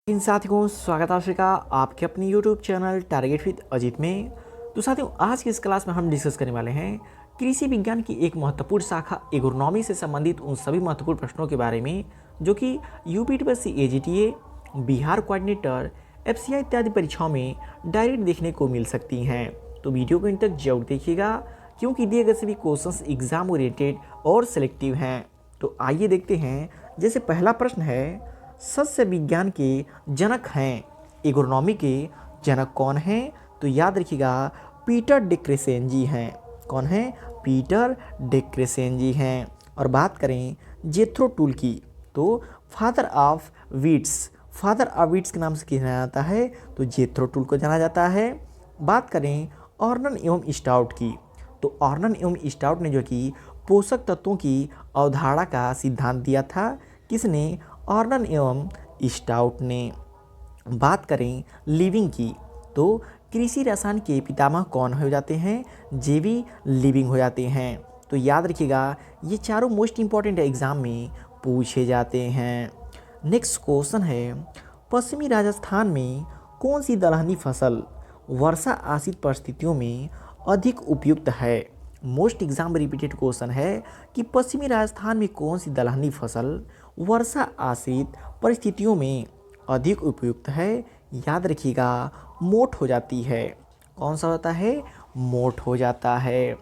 इन साथियों स्वागत है आपका आपके अपने YouTube channel target with Ajit में। तो साथियों आज की इस क्लास में हम डिस्कस करने वाले हैं कृषि विज्ञान की एक महत्वपूर्ण शाखा एग्रोनॉमी से संबंधित उन सभी महत्वपूर्ण प्रश्नों के बारे में जो कि यूपीटीपीएससी एजीटीए, बिहार कोऑर्डिनेटर, एफसीआई इत्यादि परीक्षाओं में डायरेक्ट देखने को मिल सकती हैं। तो वीडियो को इन तक जरूर देखिएगा क्योंकि दिए गए सभी क्वेश्चंस एग्जाम ओरिएंटेड और सिलेक्टिव हैं। तो आइए देखते हैं। जैसे पहला प्रश्न है, सस्य विज्ञान के जनक हैं, एग्रोनॉमी के जनक कौन हैं? तो याद रखिएगा पीटर डे क्रेसेनजी हैं। कौन हैं? पीटर डे क्रेसेनजी हैं। और बात करें जेथ्रो टूल की तो फादर ऑफ वीट्स के नाम से जाना जाता है, तो जेथ्रो टूल को जाना जाता है। बात करें ऑर्नन एवं स्टाउट की तो ऑर्नन एवं स्टाउट ने जो कि पोषक तत्वों की अवधारणा का सिद्धांत दिया था। किसने? ऑर्नन एवं स्टाउट ने। बात करें लिविंग की तो कृषि रसायन के पितामह कौन हो जाते हैं? जेवी लिविंग हो जाते हैं। तो याद रखिएगा ये चारों मोस्ट इंपॉर्टेंट एग्जाम में पूछे जाते हैं। नेक्स्ट क्वेश्चन है, पश्चिमी राजस्थान में कौन सी दलहनी फसल वर्षा आश्रित परिस्थितियों में अधिक उपयुक्त है? मोस्ट एग्जाम रिपीटेड क्वेश्चन है कि पश्चिमी राजस्थान में कौन सी दलहनी फसल वर्षा आश्रित परिस्थितियों में अधिक उपयुक्त है? याद रखिएगा मोठ हो जाती है। कौन सा होता है? मोठ हो जाता है।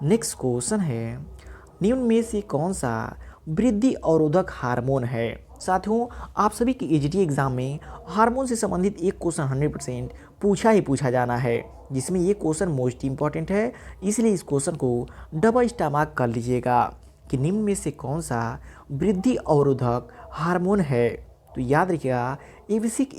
नेक्स्ट क्वेश्चन है, निम्न में से कौन सा वृद्धि अवरोधक हार्मोन है? साथियों आप सभी के एजीटी एग्जाम में हार्मोन से संबंधित एक क्वेश्चन 100% पूछा जाना है, जिसमें ये क्वेश्चन मोस्ट इंपॉर्टेंट है, इसलिए इस क्वेश्चन को डबल स्टार मार्क कर लीजिएगा कि निम्न में से कौन सा वृद्धि अवरोधक हार्मोन है? तो याद रखिएगा एब्सिक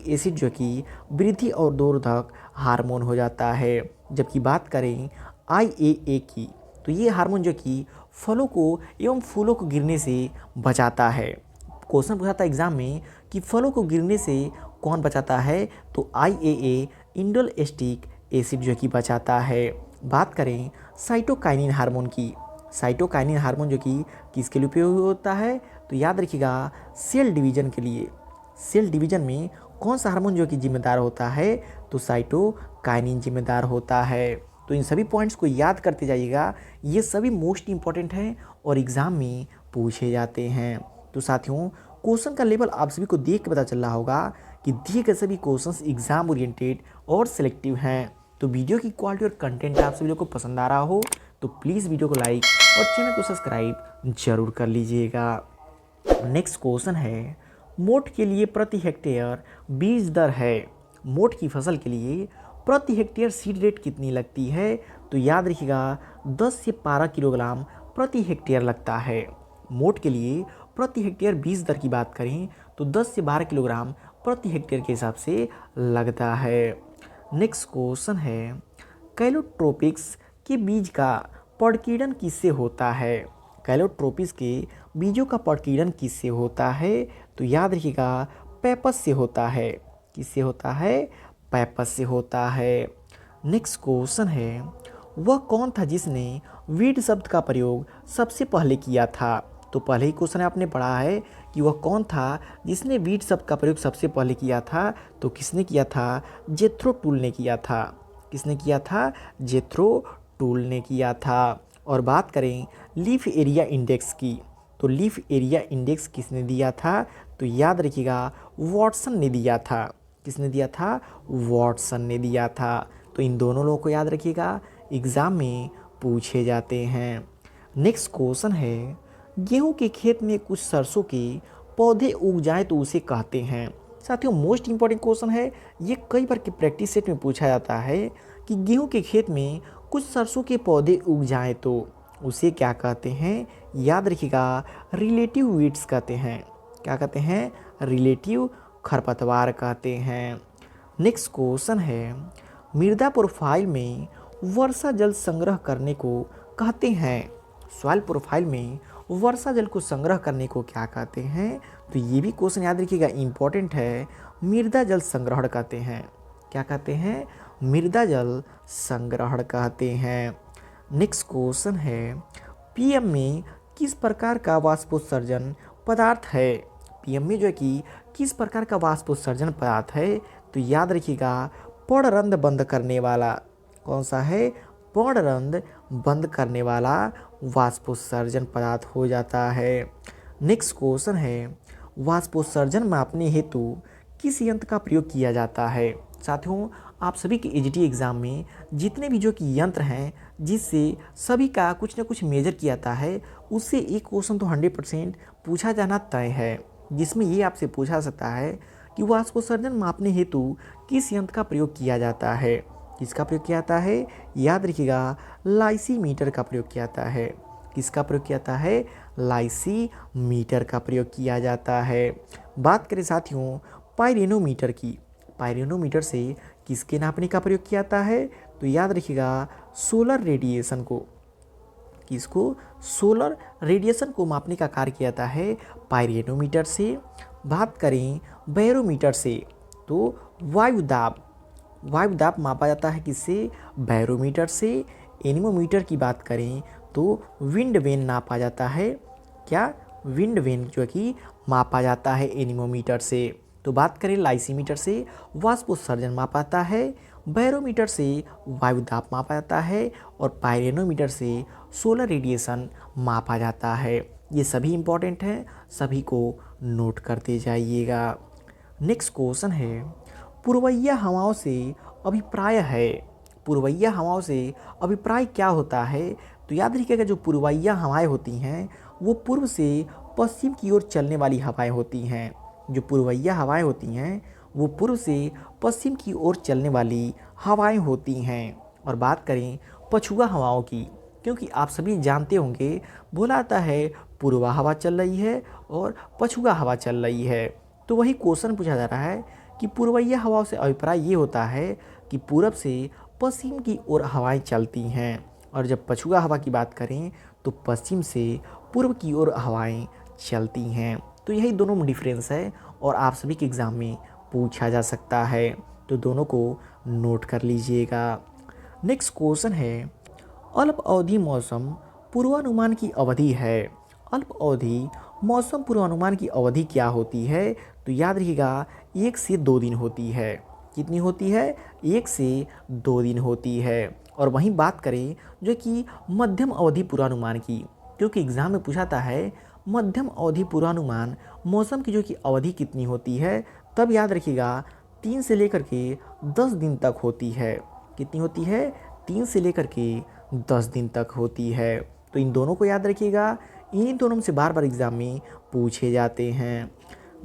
एसिड जो कि वृद्धि अवरोधक हार्मोन हो जाता है। जबकि बात करें IAA की तो ये हार्मोन जो कि फलों को एवं फूलों को गिरने से बचाता है। क्वेश्चन पूछा था एग्जाम में कि फलों को गिरने से कौन बचाता है? तो IAA इंडोल एस्टिक एसिड जो कि बचाता है। बात करें साइटोकाइनिन हार्मोन की, साइटोकाइनिन हार्मोन जो कि किसके लिए उपयोग होता है? तो याद रखिएगा सेल डिवीजन के लिए। सेल डिवीजन में कौन सा हार्मोन जो कि जिम्मेदार होता है? तो साइटोकाइनिन जिम्मेदार होता है। तो इन सभी पॉइंट्स को याद करते जाइएगा, ये सभी मोस्ट इंपॉर्टेंट हैं और एग्जाम में पूछे जाते हैं। तो साथियों क्वेश्चन का लेवल आप सभी को देख के पता चल रहा होगा कि दिए गए सभी क्वेश्चंस एग्जाम ओरिएंटेड और सिलेक्टिव हैं। तो वीडियो की क्वालिटी और कंटेंट आप सभी लोग को पसंद आ रहा हो तो प्लीज़ वीडियो को लाइक और चैनल को सब्सक्राइब जरूर कर लीजिएगा। नेक्स्ट क्वेश्चन है, मोठ के लिए प्रति हेक्टेयर बीज दर है, मोठ की फसल के लिए प्रति हेक्टेयर सीड रेट कितनी लगती है? तो याद रखिएगा 10 से 12 किलोग्राम प्रति हेक्टेयर लगता है। मोठ के लिए प्रति हेक्टेयर बीज दर की बात करें तो 10 से 12 किलोग्राम प्रति हेक्टेयर के हिसाब से लगता है। नेक्स्ट क्वेश्चन है, कैलोट्रोपिक्स के बीज का प्रकीर्णन किससे होता है? कैलोट्रोपिक्स के बीजों का प्रकीर्णन किससे होता है? तो याद रखिएगा पेपस से होता है। किससे होता है? पेपस से होता है। नेक्स्ट क्वेश्चन है, वह कौन था जिसने वीड शब्द का प्रयोग सबसे पहले किया था? तो पहले ही क्वेश्चन आपने पढ़ा है कि वह कौन था जिसने वीड शब्द का प्रयोग सबसे पहले किया था? तो किसने किया था? जेथ्रो टूल ने किया था। किसने किया था? जेथ्रो टूल ने किया था। और बात करें लीफ एरिया इंडेक्स की तो लीफ एरिया इंडेक्स किसने दिया था? तो याद रखिएगा वॉटसन ने दिया था। किसने दिया था? वॉटसन ने दिया था। तो इन दोनों लोगों को याद रखिएगा, एग्जाम में पूछे जाते हैं। नेक्स्ट क्वेश्चन है, गेहूं के खेत में कुछ सरसों के पौधे उग जाए तो उसे कहते हैं? साथियों मोस्ट इंपॉर्टेंट क्वेश्चन है, ये कई बार के प्रैक्टिस सेट में पूछा जाता है कि गेहूं के खेत में कुछ सरसों के पौधे उग जाए तो उसे क्या कहते हैं? याद रखिएगा रिलेटिव वीड्स कहते हैं। क्या कहते हैं? रिलेटिव खरपतवार कहते हैं। नेक्स्ट क्वेश्चन है, मृदा प्रोफाइल में वर्षा जल संग्रह करने को कहते हैं? सॉइल प्रोफाइल में वर्षा जल को संग्रह करने को क्या कहते हैं? तो ये भी क्वेश्चन याद रखिएगा इंपॉर्टेंट है, मृदा जल संग्रहण कहते हैं। क्या कहते हैं? मृदा जल संग्रहण कहते हैं। नेक्स्ट क्वेश्चन है, पीएम में किस प्रकार का वाष्पोत्सर्जन पदार्थ है? पीएम में जो है कि किस प्रकार का वाष्पोत्सर्जन पदार्थ है? तो याद रखिएगा पर्णरंध्र बंद करने वाला। कौन सा है? पर्णरंध्र बंद करने वाला वाष्पोत्सर्जन पदार्थ हो जाता है। नेक्स्ट क्वेश्चन है, वाष्पोत्सर्जन मापने हेतु किस यंत्र का प्रयोग किया जाता है? साथियों, आप सभी के एजीटी एग्ज़ाम में जितने भी जो कि यंत्र हैं जिससे सभी का कुछ ना कुछ मेजर किया जाता है, उससे एक क्वेश्चन तो 100% पूछा जाना तय है, जिसमें ये आपसे पूछा सकता है कि वाष्पोत्सर्जन मापने हेतु किस यंत्र का प्रयोग किया जाता है? किसका प्रयोग किया जाता है? याद रखिएगा लाइसीमीटर का प्रयोग किया जाता है। किसका प्रयोग किया जाता है? लाइसीमीटर का प्रयोग किया जाता है। बात करें साथियों पाइरोनोमीटर की, पाइरोनोमीटर से किसके नापने का प्रयोग किया जाता है? तो याद रखिएगा सोलर रेडिएशन को। किसको? सोलर रेडिएशन को मापने का कार्य किया जाता है पाइरोनोमीटर से। बात करें बैरोमीटर से, तो वायुदाब, वायुदाब मापा जाता है किससे? बैरोमीटर से। एनीमोमीटर की बात करें तो विंड वेन नापा जाता है। क्या? विंड वेन जो कि मापा जाता है एनीमोमीटर से। तो बात करें लाइसीमीटर से वाष्पोत्सर्जन मापा जाता है, बैरोमीटर से वायुदाब मापा जाता है और पाइरोनोमीटर से सोलर रेडिएशन मापा जाता है। ये सभी इंपॉर्टेंट हैं, सभी को नोट करते जाइएगा। नेक्स्ट क्वेश्चन है, पूर्वइया हवाओं से अभिप्राय है। पूर्वइया हवाओं से अभिप्राय क्या होता है? तो याद रखिएगा जो पूर्वइया हवाएं होती हैं वो पूर्व से पश्चिम की ओर चलने वाली हवाएं होती हैं। जो पूर्वइया हवाएं होती हैं वो पूर्व से पश्चिम की ओर चलने वाली हवाएं होती हैं। और बात करें पछुआ हवाओं की, क्योंकि आप सभी जानते होंगे बोला जाता है पूर्वा हवा चल रही है और पछुआ हवा चल रही है। तो वही क्वेश्चन पूछा जा रहा है कि पूर्वइया हवाओं से अभिप्राय ये होता है कि पूरब से पश्चिम की ओर हवाएं चलती हैं, और जब पछुआ हवा की बात करें तो पश्चिम से पूर्व की ओर हवाएं चलती हैं। तो यही दोनों में डिफरेंस है और आप सभी के एग्ज़ाम में पूछा जा सकता है, तो दोनों को नोट कर लीजिएगा। नेक्स्ट क्वेश्चन है, अल्प अवधि मौसम पूर्वानुमान की अवधि है। अल्प अवधि मौसम पूर्वानुमान की अवधि क्या होती है? तो याद रखिएगा 1 से 2 दिन होती है। कितनी होती है? 1 से 2 दिन होती है। और वहीं बात करें जो कि मध्यम अवधि पूर्वानुमान की, क्योंकि एग्ज़ाम में पूछाता है मध्यम अवधि पूर्वानुमान मौसम की जो कि अवधि कितनी होती है, तब याद रखिएगा 3 से लेकर के 10 दिन तक होती है। कितनी होती है? 3 से लेकर के 10 दिन तक होती है। तो इन दोनों को याद रखिएगा, इन्हीं दोनों में से बार बार एग्ज़ाम में पूछे जाते हैं।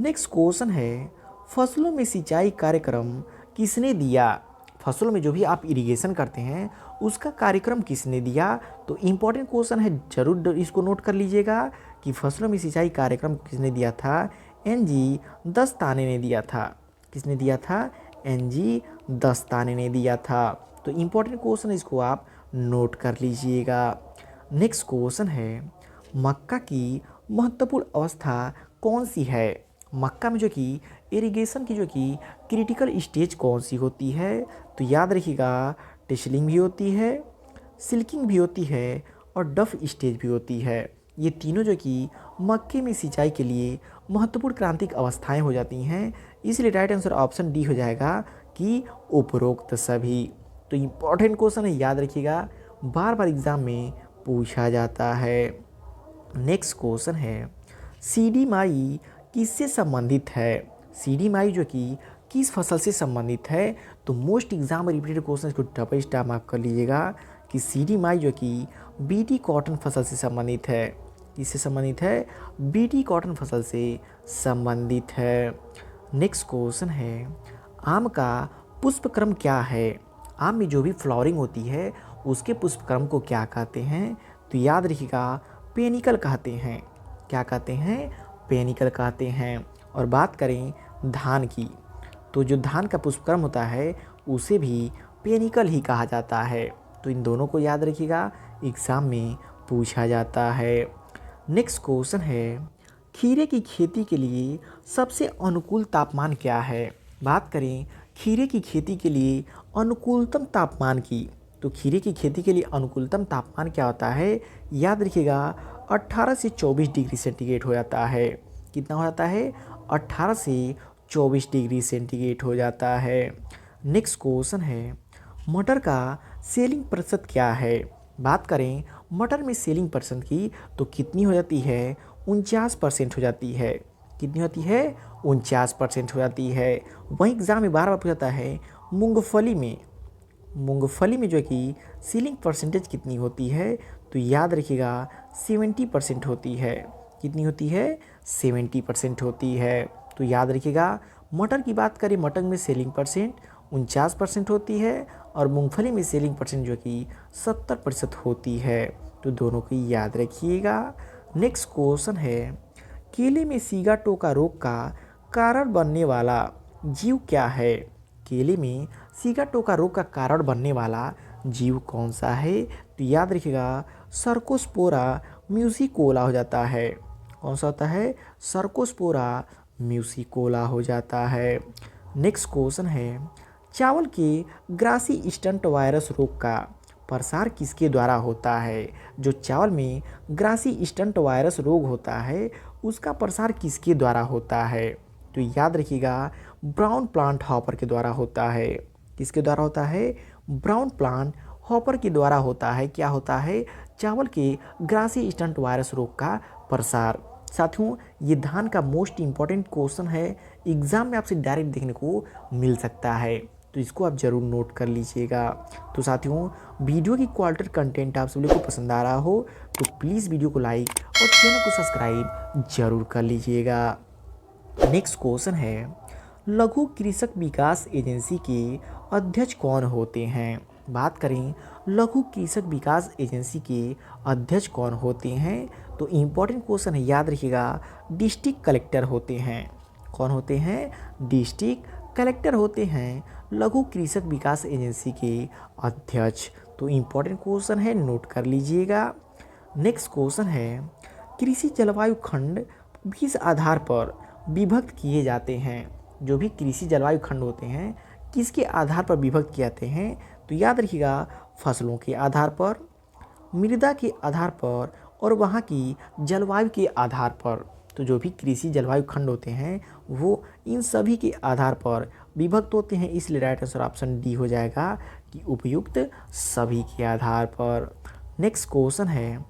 नेक्स्ट क्वेश्चन है, फसलों में सिंचाई कार्यक्रम किसने दिया? फसलों में जो भी आप इरिगेशन करते हैं उसका कार्यक्रम किसने दिया? तो इम्पोर्टेंट क्वेश्चन है, जरूर इसको नोट कर लीजिएगा कि फसलों में सिंचाई कार्यक्रम किसने दिया था? NG दस्ताने ने दिया था। किसने दिया था? NG दस्ताने ने दिया था। तो इम्पोर्टेंट क्वेश्चन, इसको आप नोट कर लीजिएगा। नेक्स्ट क्वेश्चन है, मक्का की महत्वपूर्ण अवस्था कौन सी है? मक्का में जो कि इरिगेशन की जो कि क्रिटिकल स्टेज कौन सी होती है? तो याद रखिएगा टिशलिंग भी होती है, सिल्किंग भी होती है और डफ स्टेज भी होती है। ये तीनों जो कि मक्के में सिंचाई के लिए महत्वपूर्ण क्रांतिक अवस्थाएं हो जाती हैं, इसलिए राइट आंसर ऑप्शन डी हो जाएगा कि उपरोक्त सभी। तो इम्पॉर्टेंट क्वेश्चन है, याद रखिएगा, बार बार एग्जाम में पूछा जाता है। नेक्स्ट क्वेश्चन है, सीडी माई किससे संबंधित है? सीडी माई जो कि किस फसल से संबंधित है? तो मोस्ट एग्जाम रिपीटेड क्वेश्चन, इसको डबल स्टार मार्क कर लीजिएगा कि सीडी माई जो कि बीटी कॉटन फसल से संबंधित है। किससे संबंधित है? बीटी कॉटन फसल से संबंधित है। नेक्स्ट क्वेश्चन है, आम का पुष्पक्रम क्या है? आम में जो भी फ्लावरिंग होती है उसके पुष्पक्रम को क्या कहते हैं? तो याद रखिएगा पेनिकल कहते हैं। क्या कहते हैं? पेनिकल कहते हैं। और बात करें धान की, तो जो धान का पुष्पक्रम होता है उसे भी पेनिकल ही कहा जाता है। तो इन दोनों को याद रखिएगा, एग्ज़ाम में पूछा जाता है। नेक्स्ट क्वेश्चन है, खीरे की खेती के लिए सबसे अनुकूल तापमान क्या है? बात करें खीरे की खेती के लिए अनुकूलतम तापमान की, तो खीरे की खेती के लिए अनुकूलतम तापमान क्या होता है? याद रखिएगा 18 से 24 डिग्री सेंटीग्रेड हो जाता है। कितना हो जाता है? 18 से 24 डिग्री सेंटीग्रेड हो जाता है। नेक्स्ट क्वेश्चन है, मटर का सेलिंग प्रतिशत क्या है? बात करें मटर में सेलिंग परसेंट की तो कितनी हो जाती है? 49% हो जाती है। कितनी होती है? 49% हो जाती है। वहीं एग्जाम में बार बार पूछा जाता है मूंगफली में जो है कि सेलिंग परसेंटेज कितनी होती है? तो याद रखिएगा 70% होती है। कितनी होती है? 70% होती है। तो याद रखिएगा मटर की बात करें, मटर में सेलिंग परसेंट 49% होती है और मूंगफली में सेलिंग परसेंट जो कि 70% होती है। तो दोनों को याद रखिएगा। नेक्स्ट क्वेश्चन है, केले में सिगाटोका रोग का कारण बनने वाला जीव क्या है? केले में सिगाटोका रोग का कारण बनने वाला जीव कौन सा है? तो याद रखिएगा सर्कोस्पोरा म्यूसिकोला हो जाता है। कौन सा होता है? सर्कोस्पोरा म्यूसिकोला हो जाता है। नेक्स्ट क्वेश्चन है, चावल के ग्रासी स्टंट वायरस रोग का प्रसार किसके द्वारा होता है? जो चावल में ग्रासी स्टंट वायरस रोग होता है उसका प्रसार किसके द्वारा होता है? तो याद रखिएगा ब्राउन प्लांट हॉपर के द्वारा होता है। किसके द्वारा होता है? ब्राउन प्लांट हॉपर के द्वारा होता है। क्या होता है? चावल के ग्रासी स्टंट वायरस रोग का प्रसार। साथियों ये धान का मोस्ट इम्पॉर्टेंट क्वेश्चन है, एग्जाम में आपसे डायरेक्ट देखने को मिल सकता है, तो इसको आप ज़रूर नोट कर लीजिएगा। तो साथियों वीडियो की क्वालिटी कंटेंट आप सभी को पसंद आ रहा हो तो प्लीज़ वीडियो को लाइक और चैनल को सब्सक्राइब जरूर कर लीजिएगा। नेक्स्ट क्वेश्चन है, लघु कृषक विकास एजेंसी के अध्यक्ष कौन होते हैं? बात करें लघु कृषक विकास एजेंसी के अध्यक्ष कौन होते हैं? तो इम्पोर्टेंट क्वेश्चन है, याद रखिएगा डिस्ट्रिक्ट कलेक्टर होते हैं। कौन होते हैं? डिस्ट्रिक्ट कलेक्टर होते हैं लघु कृषक विकास एजेंसी के अध्यक्ष। तो इम्पोर्टेंट क्वेश्चन है, नोट कर लीजिएगा। नेक्स्ट क्वेश्चन है, कृषि जलवायु खंड किस आधार पर विभक्त किए जाते हैं? जो भी कृषि जलवायु खंड होते हैं किसके आधार पर विभक्त किए जाते हैं? तो याद रखिएगा फसलों के आधार पर, मृदा के आधार पर और वहाँ की जलवायु के आधार पर। तो जो भी कृषि जलवायु खंड होते हैं वो इन सभी के आधार पर विभक्त होते हैं, इसलिए राइट आंसर ऑप्शन डी हो जाएगा कि उपयुक्त सभी के आधार पर। नेक्स्ट क्वेश्चन है,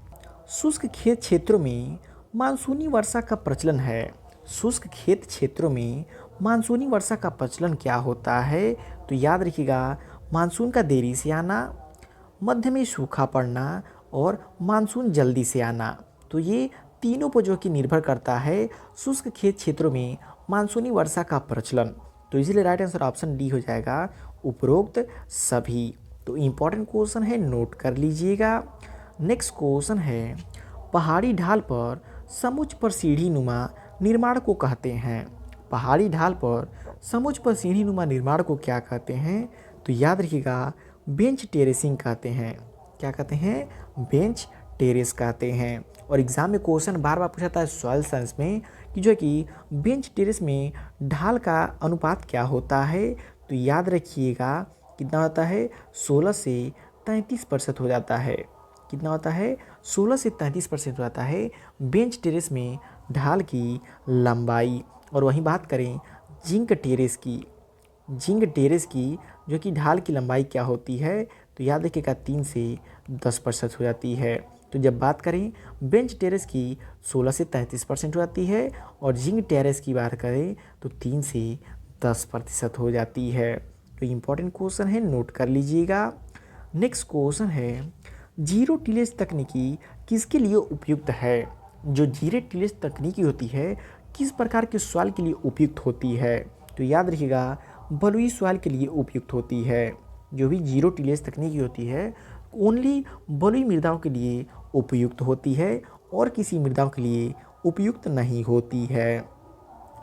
शुष्क खेत क्षेत्रों में मानसूनी वर्षा का प्रचलन है। शुष्क खेत क्षेत्रों में मानसूनी वर्षा का प्रचलन क्या होता है? तो याद रखिएगा मानसून का देरी से आना, मध्य में सूखा पड़ना और मानसून जल्दी से आना। तो ये तीनों पर जो कि निर्भर करता है शुष्क खेत क्षेत्रों में मानसूनी वर्षा का प्रचलन। तो इसलिए राइट आंसर ऑप्शन डी हो जाएगा उपरोक्त सभी। तो इम्पॉर्टेंट क्वेश्चन है, नोट कर लीजिएगा। नेक्स्ट क्वेश्चन है, पहाड़ी ढाल पर समुच्च पर सीढ़ी नुमा निर्माण को कहते हैं। पहाड़ी ढाल पर समुच्च पर सीढ़ी नुमा निर्माण को क्या कहते हैं? तो याद रखिएगा बेंच टेरेसिंग कहते हैं। क्या कहते हैं? बेंच टेरेस कहते हैं। और एग्जाम में क्वेश्चन बार बार पूछा था सॉइल साइंस में कि जो है कि बेंच टेरेस में ढाल का अनुपात क्या होता है? तो याद रखिएगा कितना होता है? 16 से 33% हो जाता है। कितना होता है? 16 से 33% हो जाता है बेंच टेरेस में ढाल की लंबाई। और वहीं बात करें जिंक टेरेस की जो कि ढाल की लंबाई क्या होती है? तो याद रखिएगा 3 से 10% हो जाती है। तो जब बात करें बेंच टेरेस की 16 से 33% हो जाती है और जिंक टेरेस की बात करें तो 3 से 10% हो जाती है। तो इम्पॉर्टेंट क्वेश्चन है, नोट कर लीजिएगा। नेक्स्ट क्वेश्चन है, जीरो टिलेज तकनीकी किसके लिए उपयुक्त है? जो जीरो टिलेज तकनीकी होती है किस प्रकार के सॉइल के लिए उपयुक्त होती है? तो याद रखिएगा बलुई सॉइल के लिए उपयुक्त होती है। जो भी जीरो टिलेज तकनीकी होती है ओनली बलुई मृदाओं के लिए उपयुक्त होती है और किसी मृदाओं के लिए उपयुक्त नहीं होती है।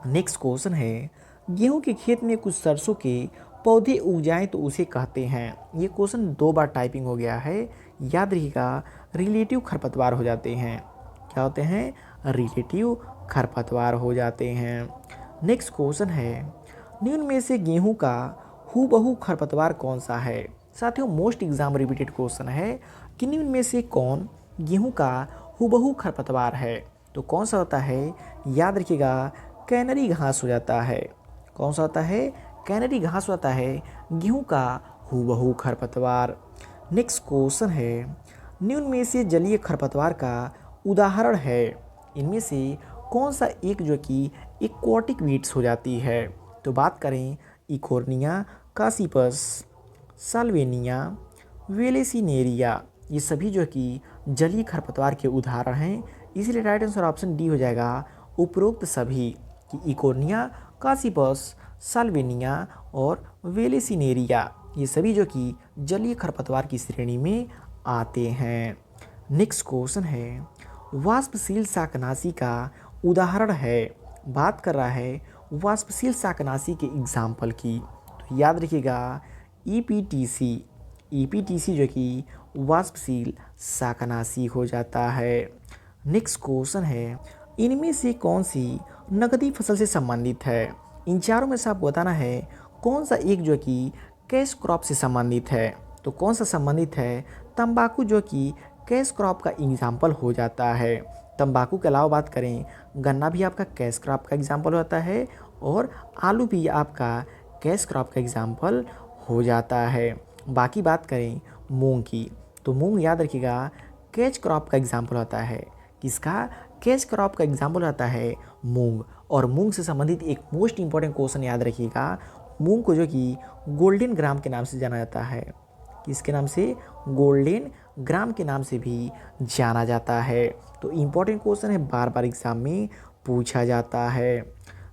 नेक्स्ट क्वेश्चन है, गेहूं के खेत में कुछ सरसों के पौधे उग जाएं तो उसे कहते हैं। ये क्वेश्चन 2 बार टाइपिंग हो गया है। याद रखिएगा रिलेटिव खरपतवार हो जाते हैं। क्या होते हैं? रिलेटिव खरपतवार हो जाते हैं। नेक्स्ट क्वेश्चन है, निम्न में से गेहूं का हूबहू खरपतवार कौन सा है? साथियों मोस्ट एग्जाम रिपीटेड क्वेश्चन है कि निम्न में से कौन गेहूं का हूबहू खरपतवार है? तो कौन सा होता है? याद रखिएगा कैनरी घास हो जाता है। कौन सा होता है? कैनरी घास होता है। गेहूं का हूबहू खरपतवार। नेक्स्ट क्वेश्चन है, निम्न में से जलीय खरपतवार का उदाहरण है। इनमें से कौन सा एक जो कि एक्वाटिक वीड्स हो जाती है? तो बात करें इकोर्निया, कासिपस, साल्वेनिया, वेलेसिनेरिया, ये सभी जो कि जलीय खरपतवार के उदाहरण हैं। इसलिए राइट आंसर ऑप्शन डी हो जाएगा उपरोक्त सभी, कि इकोर्निया, कासिपस, साल्वेनिया और वेलेसिनेरिया, ये सभी जो कि जलीय खरपतवार की श्रेणी में आते हैं। नेक्स्ट क्वेश्चन है, वाष्पशील शाकनाशी का उदाहरण है। बात कर रहा है वाष्पशील शाकनाशी के एग्जाम्पल की। तो याद रखिएगा ईपीटीसी, ईपीटीसी जो कि वाष्पशील शाकनाशी हो जाता है। नेक्स्ट क्वेश्चन है, इनमें से कौन सी नकदी फसल से संबंधित है? इन चारों में से आपको बताना है कौन सा एक जो कि कैश क्रॉप से संबंधित है। तो कौन सा संबंधित है? तंबाकू जो कि कैश क्रॉप का एग्जाम्पल हो जाता है। तंबाकू के अलावा बात करें, गन्ना भी आपका कैश क्रॉप का एग्जाम्पल होता है और आलू भी आपका कैश क्रॉप का एग्जाम्पल हो जाता है। बाकी बात करें मूंग की, तो मूंग याद रखिएगा कैच क्रॉप का एग्जाम्पल होता है। किसका? कैच क्रॉप का एग्जाम्पल होता है मूंग। और मूंग से संबंधित एक मोस्ट इंपॉर्टेंट क्वेश्चन याद रखिएगा, मूंग को जो कि गोल्डन ग्राम के नाम से जाना जाता है। किसके नाम से? गोल्डन ग्राम के नाम से भी जाना जाता है। तो इंपॉर्टेंट क्वेश्चन है, बार बार एग्जाम में पूछा जाता है।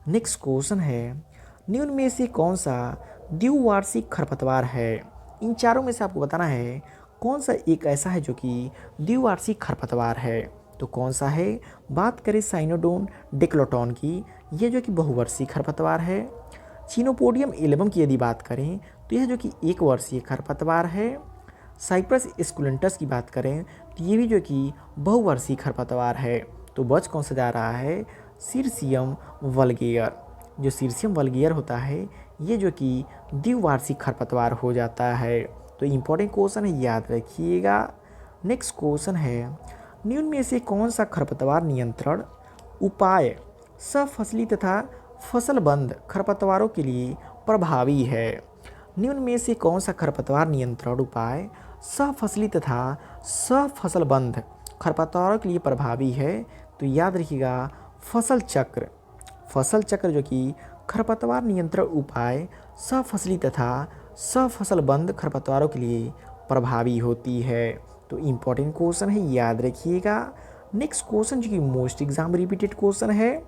नेक्स्ट क्वेश्चन है, निम्न में से कौन सा द्विवार्षिक खरपतवार है? इन चारों में से आपको बताना है कौन सा एक ऐसा है जो कि द्विवार्षिक खरपतवार है। तो कौन सा है? बात करें साइनोडोन डिक्लोटॉन की, यह जो कि बहुवर्षीय खरपतवार है। चिनोपोडियम एल्बम की यदि बात करें तो यह जो कि एक वर्षीय खरपतवार है। साइप्रस एस्कुलेंटस की बात करें तो ये भी जो कि बहुवर्षीय खरपतवार है। तो बच कौन सा जा रहा है? सीरसियम वल्गेयर। जो सीरसियम वल्गेयर होता है ये जो कि द्विवार्षिक खरपतवार हो जाता है। तो इम्पोर्टेंट क्वेश्चन है, याद रखिएगा। नेक्स्ट क्वेश्चन है, निम्न में से कौन सा खरपतवार नियंत्रण उपाय सफसली तथा फसलबंद खरपतवारों के लिए प्रभावी है? निम्न में से कौन सा खरपतवार नियंत्रण उपाय सफसली तथा सफसलबंद खरपतवारों के लिए प्रभावी है? तो याद रखिएगा फसल चक्र। फसल चक्र जो कि खरपतवार नियंत्रण उपाय सफसली तथा सफसलबंद खरपतवारों के लिए प्रभावी होती है। तो इम्पोर्टेंट क्वेश्चन है, याद रखिएगा। नेक्स्ट क्वेश्चन जो कि मोस्ट एग्जाम रिपीटेड क्वेश्चन है,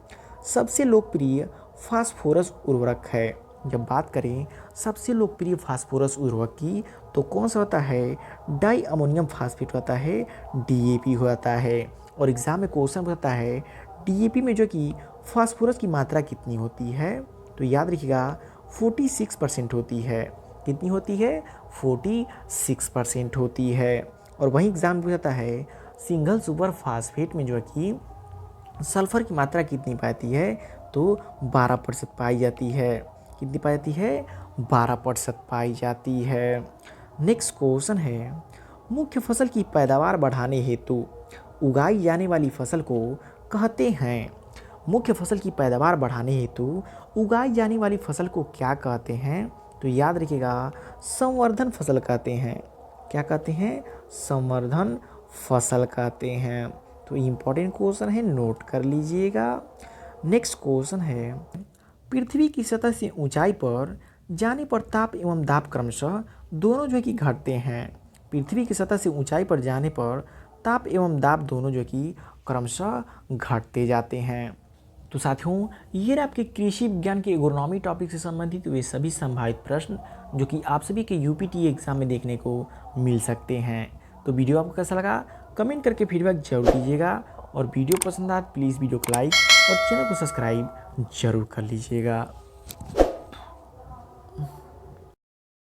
सबसे लोकप्रिय फास्फोरस उर्वरक है। जब बात करें सबसे लोकप्रिय फास्फोरस उर्वरक की तो कौन सा होता है? डाई अमोनियम फास्फेट होता है, डीएपी होता है। और एग्जाम में क्वेश्चन होता है डीएपी में जो कि फास्फोरस की मात्रा कितनी होती है? तो याद रखिएगा 46% होती है। कितनी होती है? 46% होती है। और वहीं एग्जाम पूछता है सिंगल सुपर फास्फेट में जो कि सल्फर की मात्रा कितनी पाती है? तो 12% पाई जाती है। कितनी पाई जाती है? 12% पाई जाती है। नेक्स्ट क्वेश्चन है, मुख्य फसल की पैदावार बढ़ाने हेतु उगाई जाने वाली फसल को कहते हैं। मुख्य फसल की पैदावार बढ़ाने हेतु उगाई जाने वाली फसल को क्या कहते हैं? तो याद रखिएगा संवर्धन फसल कहते हैं। क्या कहते हैं? संवर्धन फसल कहते हैं। तो इम्पोर्टेंट क्वेश्चन है, नोट कर लीजिएगा। नेक्स्ट क्वेश्चन है, पृथ्वी की सतह से ऊंचाई पर जाने पर ताप एवं दाब क्रमशः दोनों जो कि घटते हैं। पृथ्वी की सतह से ऊंचाई पर जाने पर ताप एवं दाब दोनों जो कि क्रमशः घटते जाते हैं। तो साथियों, ये रहे आपके कृषि विज्ञान के एग्रोनॉमी टॉपिक से संबंधित वे सभी संभावित प्रश्न जो कि आप सभी के यूपीटी एग्जाम में देखने को मिल सकते हैं। तो वीडियो आपको कैसा लगा कमेंट करके फीडबैक जरूर दीजिएगा, और वीडियो पसंद आए प्लीज़ वीडियो को लाइक और चैनल को सब्सक्राइब जरूर कर लीजिएगा।